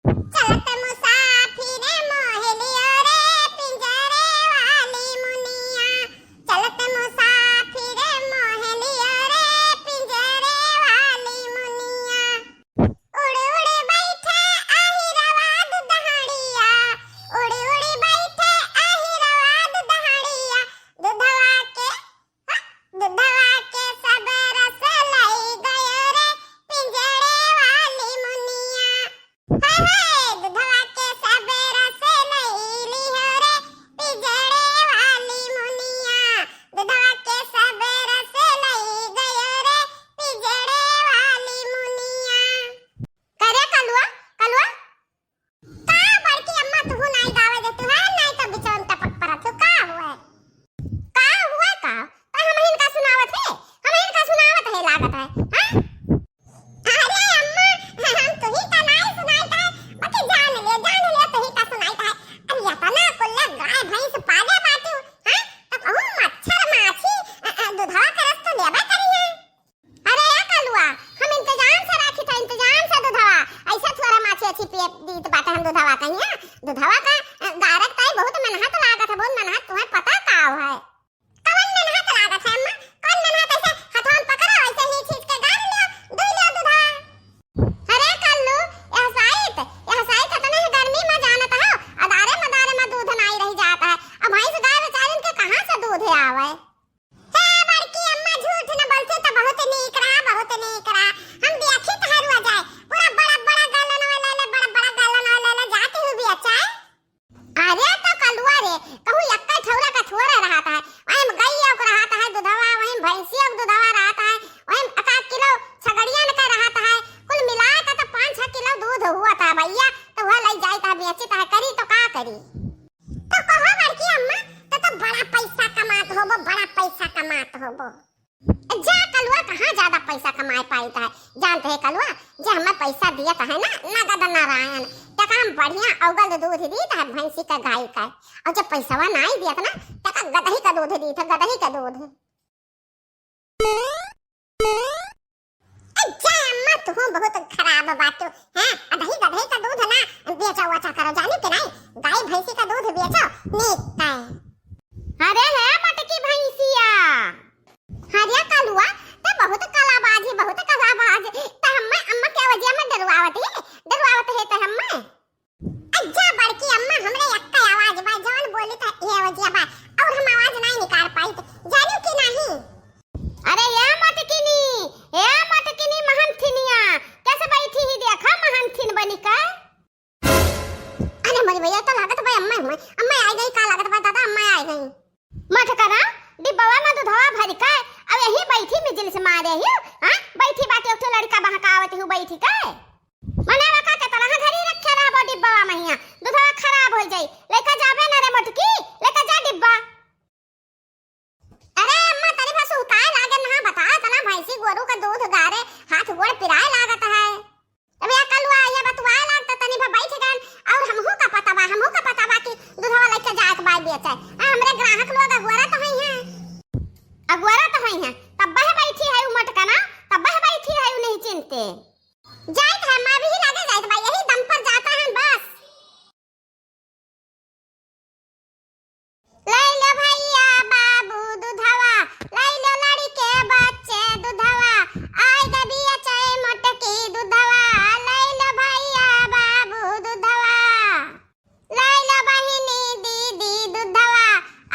चलत मुसाफिर मोहलियो रे पिंजरे वाली मुनिया। चलत मुसाफिर मोहलियो रे पिंजरे वाली मुनिया। उड़ उड़ बैठे आहिरवा दुधड़िया। उड़ उड़ बैठे आहिरवा दुधड़िया। दुधवा के सब रस लई गयो रे पिंजरे वाली मुनिया। हाय हाय दुधवा के सब रस लई लियो रे पिंजरे वाली मुनिया। दुधवा के सब रस लई गयो रे पिंजरे वाली मुनिया। करे कलुआ कलुआ का बड़की अम्मा तू नहीं गावे देतु है नहीं तो बिचौन टपक परत तू का हुआ का तो हम इनका सुनावत है लागत है हां। अरे अम्मा हम तो ही का नहीं सुनाई है बाकी जान ले तो ही का सुनाई है। अरे या तना कुल्ला गाय भैंस पाले बाटू हां तो कहूं मच्छर माछी दूधवा करस तो लेबा करी है। अरे या कलुआ हम इंतजाम से राखी था इंतजाम से दूधवा ऐसा थोड़ा माछी अच्छी पिए दीत बाटे हम दूधवा कहिया। दूधवा का गारक ताई बहुत मेहनत लागत है बहुत मेहनत तुम्हें पता का है कवन मेहनत लागत है अम्मा कौन मेहनत ऐसे हथौन पकड़ो ऐसे ही खींच के गार लियो दुई लियो दूधवा। अरे कल्लू यह साइट तो नहीं गर्मी में जानत हो अदारे में दूध नहीं रह जाता है। अब भैंस गाय बेचारिन के कहां से दूध आवे। हे बड़की अम्मा झूठ न बोलते तो बहुत नीक रहा हम देखी तो हरुआ जाए पूरा बड़ा गालन वाला ले बड़ा गालन वाला जाते हुए भी अच्छा है। अरे तो कलुआ रे कहूं यक्का ठौरा का छोरा रहता है वहीं गैया को रहता है दूधवा वहीं भैंसिया को दूधवा रहता है वहीं 1 किलो छगड़िया का रहता है कुल मिला के तो 5-6 किलो दूध हुआ था भैया तो वह ले जाई था बेची था करी तो का करी। तो कहो बड़की अम्मा तो बड़ा पैसा कमात होबो जा कलुआ कहां ज्यादा पैसा कमाए पाईता है जानते है कलुआ जे हमें पैसा दिया है ना नगद नारायण तक हम बढ़िया अवगल दूध दी था भैंसी का गाय का और जब पैसावा नहीं दिया था ना तक गदही का दूध दी था गदही का दूध। अच्छा अम्मा तू बहुत खराब बात है गदही का दूध ना बेचो वचा करो जानी के नहीं गाय भैंसी का दूध बेचो नीक है। अरे है मटकी भैंसिया हरिया कलुआ ते बहुत कलाबाज तो अम्मा क्या वजह में डरवावत है तो अम्मा अच्छा बड़की अम्मा हमरे यक्का आवाज बा जवन बोली था ये वजह बा और हम आवाज नहीं निकाल पाई जानू कि नहीं। अरे ये मटकिनी महंथिनिया कैसे बैठी ही देखा महंथिन बनी का। अरे मोरी भैया तो लागत भाई अम्मा आ गई का लागत बा दादा अम्मा आ गई मठ करा डिब्बवा में दूधवा भर का अब यही बैठी मिजिल से मारे ही हां बैठी बाटे एक लड़का बहकावत हूं बैठी का मने रखा के तरह घरी रखे रहा बो डिब्बवा में हिया दूधवा खराब हो जाई लेका जाबे ना रे मटकी लेका जा डिब्बा। अरे अम्मा तेरे पास उताय लागे ना बता तना भैंसी गोरू का दूध गारे हाथ गोड़ पिराए लागत है। अब या कलुआ ये बतवाए लागत तनी भा बैठ गन और हमहू का पता बा कि दूधवा लेके जाके बाय बेचे हमरे ग्राहक लोग अगुवारा तो है तब बह बैठी है उमट का ना तब बह बैठी है नहीं चिंते जाइत है मां भी लागे जाइत भाई यही दम पर जाता है बस। ले लो भैया बाबू दूधवा ले लो लड़के बच्चे दूधवा आई दबिया चाय मोटकी दूधवा ले लो भैया बाबू दूधवा ले लो बहिनी दीदी दूधवा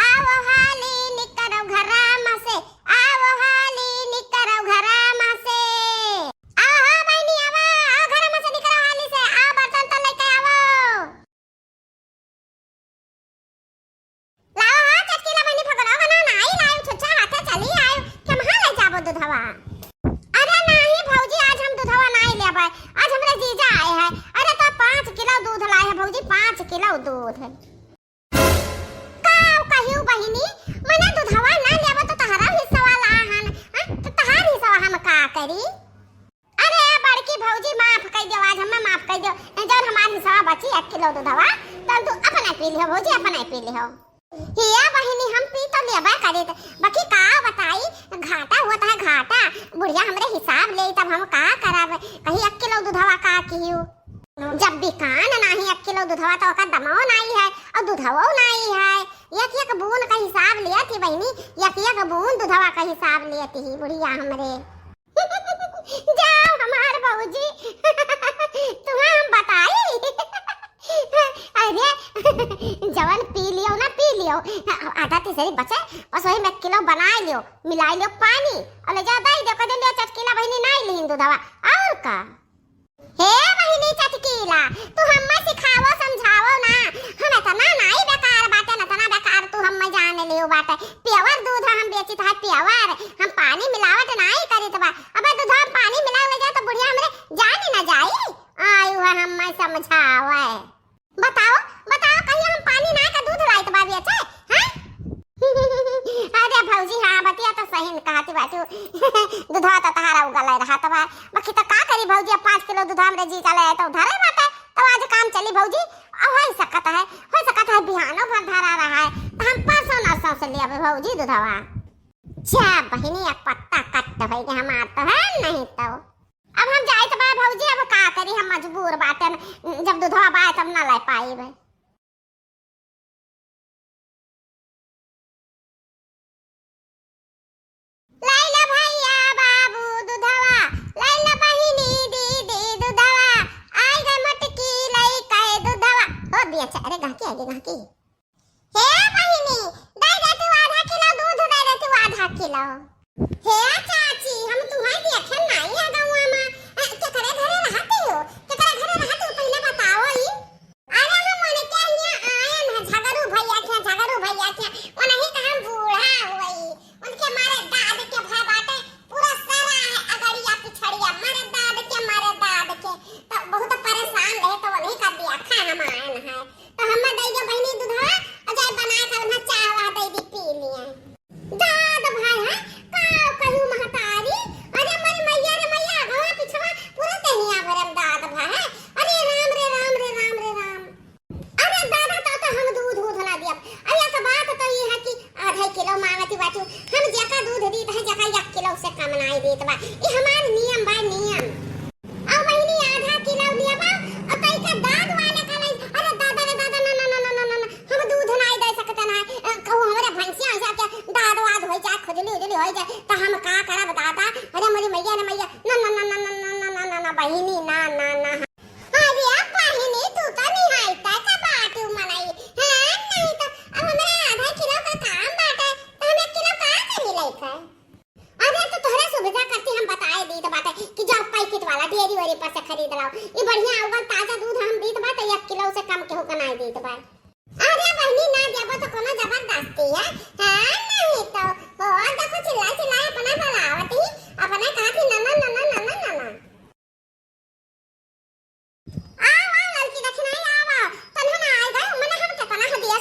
आओ हाली निकरो घराम से आओ हाली निकरो घराम से आओ हो बहिनी आओ घराम से निकरो हाली से आओ बर्तन तो लेके आओ लाओ हां चटकीला बहिनी फगड़ो ना नहीं लाओ छुच्छा हाथे चली आयो के महा ले जाबो दूधवा। अरे नहीं भौजी आज हम दूधवा नहीं लेबै आज हमरे जीजा आए हैं। अरे तो 5 किलो दूध लाए है भौजी 5 किलो दूध कहियो बहिनी मने दूधवा ना लेबो तो तहरा हिस्सा लाहन तो तहार हिस्सा हम का करी। अरे बड़की भौजी माफ कर दो आज हमें माफ कर दो जब हमार हिस्सा बची 1 किलो दूधवा तो तू अपना पी लियो भौजी अपना पी लियो। हिया बहिनी हम पी तो लेबा करे बाकी का बताई घाटा होता है घाटा बुढ़िया हमरे हिसाब ले तब हम का करावे कहीं 1 किलो दूधवा का कियो। जब भी कान नाही 1 किलो दूधवा तो का दमाओ नहीं है और दूधवा नहीं है। एक बूंद का हिसाब लिया थी बहनी, एक बूंद दूधवा का हिसाब लिया थी बुढ़िया हमरे। जाओ हमार बहूजी तुम्हें हम बताई अरे जवन पी लियो ना पी लियो, आधा तीसरी बचे बस वही में 1 किलो बना लियो, मिला लियो पानी और ले जाओ दही दे कदे लियो चटकीला बहनी नहीं लीन दूधवा और का। हे बहनी चटकीला तू हम्मे सिखावो समझावो ना, हम इतना नहीं बेकार बाटे ना, इतना बेकार तू हम्मे जाने लियो बाटे। प्योर दूध हम बेची था प्योर, हम पानी मिलावट नहीं करी तबा। अबे दूध हम पानी मिलावे जा तो बुढ़िया हमरे जाने ना जाई, आयु है हम्मे समझावे। बताओ बताओ कहीं हम पानी ना का दूध लाई तबा भी अच्छा हैं? अरे भौजी हां बतिया तो सही न कहती बाटू दूधवा तो तहारा उगल रहा तबा, बाकी तो का करी भौजी 5 किलो दूध हमरे जी चले तो उधारे बाटे तो आज काम चली भौजी। अब हो सकता है बिहानो भर धरा रहा है तो हम परसों नरसों से ले आवे भौजी दूधवा। जा बहिनी एक पत्ता कट होई के हमार तो है नहीं तो अब हम जाए तो बा भौजी, अब का करी हम मजबूर बाटे, जब दूधवा बाए तब ना ले पाई बे। लैला भैया बाबू दूधवा, लैला बहिनी दीदी दूधवा, आई गे मटकी लई कहे दूधवा हो दिया। अरे गाकी आगे गाकी। हे बहिनी दे दे तू आधा किलो दूध, दे दे तू आधा किलो। हे चाची हम तुम्हारे देखे नहीं है गांव में, केकरे घरे रहते हो, केकरे घरे रहते हो पहले बताओ ही। अरे हम मने के यहाँ आए ना झगड़ू भैया के उन्हीं का हम बूढ़ा हुई, उनके मारे दाद के भाई बाटे पूरा सारा है अगड़िया पिछड़िया मारे दाद के तो बहुत परेशान रहे तो वही कर दिया खा हम आए न है तो हम दे दे बहनी दूधवा और जाय बना कर ना चाह दे दी पी लिए। दाद भाई है का कहू महतारी, अरे मरी मैया रे मैया गवा पिछवा पूरा तहिया भरम दाद भाई है। अरे राम रे राम रे राम रे राम, अरे दादा तो हम दूध ना दिया। अरे का बात तो ये है कि आधा किलो मांगती बाटू, हम जका दूध दी है जका 1 किलो से कम नहीं देत बा, ये हमार नियम बा नियम। अब बहनी आधा किलो लिया बा और कई का दाद वाले का नहीं। अरे दादा रे दादा ना ना ना ना ना हम दूध नहीं दे सकते ना, कहू हमरे भैंसिया ऐसा के दाद वाद हो जाए खुजली उजली हो जाए तो हम का करब दादा। अरे मेरी मैया ने मैया ना ना ना ना ना ना ना ना ना बहनी ना ना ना। अरे बहनी तू तो नहीं है का बात मनाई है नहीं तो अब हमरा आधा किलो का काम बाटे तो हम 1 किलो का करी लेखा। अरे तो तोहरा सुविधा करती हम बताए दी तो बाटे कि जाओ पैकेट वाला डेयरी वाली पर से खरीद लाओ, ये बढ़िया उगल ताजा दूध हम दी तो बाटे 1 किलो से कम के हो के नहीं दी तो बा। अरे बहनी ना देबो तो कोनो जबरदस्ती है हां नहीं तो और देखो चिल्ला अपना बनावती अपना कहा कि ना ना ना ना ना ना ना। आओ लड़की दक्षिण आओ तन्हा ना आ गए मने हम कितना हदिया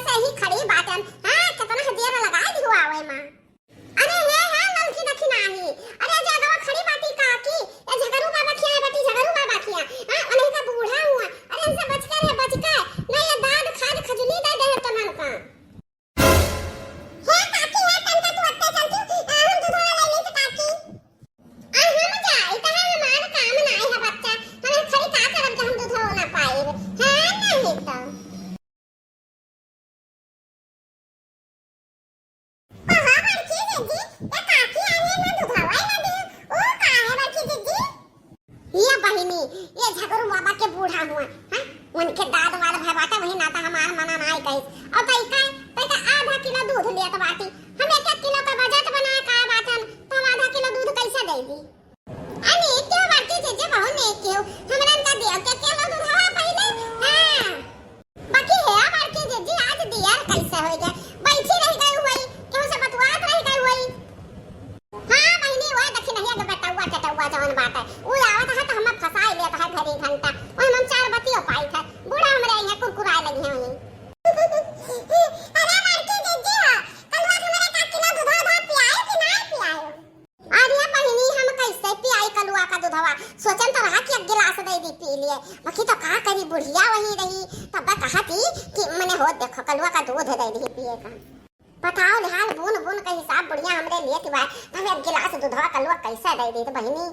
से ही खड़ी बाटन हां कितना हदिया लगा दी हुआ आवे मां। अरे हे लड़की दक्षिण आई, अरे जगह खड़ी बाटी काकी ये झगड़ू बाबा खिया बाटी झगड़ू बाबा खिया हां उन्हीं का बूढ़ा हुआ। अरे इनसे बच कर नहीं ये दाद खाद खजली दे दे तो मन का। हे काकी है तन का तू अत्ते चलती हम दूध वाला ले ले काकी आ हम जाई त हमार काम नहीं है बच्चा, हम खड़ी का करब हम दूध ना पाए हां नहीं तो। हां बड़की दीदी ये काकी आने ना दूधवा ना दे ओ का है बड़की दीदी। ये बहिनी ये झगड़ू बाबा के बूढ़ा हुआ हां उनके दाद वाद भाई बाटा वही नाता हमार मना नहीं कही और कई का आधा किलो दूध लिया तो बाटी हम 1 किलो का बजट बनाए का बाटन तो हम आधा किलो दूध कैसे दे दी। अरे क्यों बाटी जे बहु ने क्यों हमरा अंदर दिया के किलो दूध हवा पहले हां बाकी है बाटी जे आज दिया कैसे हो गया बैठी रह गई हुई क्यों से बतवात रह गई हुई। हां बहनी वो देखी नहीं अगर टटुआ जवन बात है वो आवत है तो हम फसाई लेत है घड़ी घंटा और हम 4 बतियो पाई था बूढ़ा हमरे यहाँ कुरकुराए लगी है वही। अरे लड़की दीदी हो कलवा हमरे का किलो दूध धा पियायो कि नहीं पियायो। अरे बहनी हम कैसे पियाई कलवा का दूधवा सोचन तो रहा कि 1 गिलास दे दी पी लिए, बाकी तो का करी बुढ़िया वही रही तब कहा थी कि मैंने हो देखो कलवा का दूध दे दी पिए का। बताओ हाल बुन का हिसाब बुढ़िया हमरे लिए थी भाई, तब 1 गिलास दूधवा कलवा कैसे दे दी तो बहनी।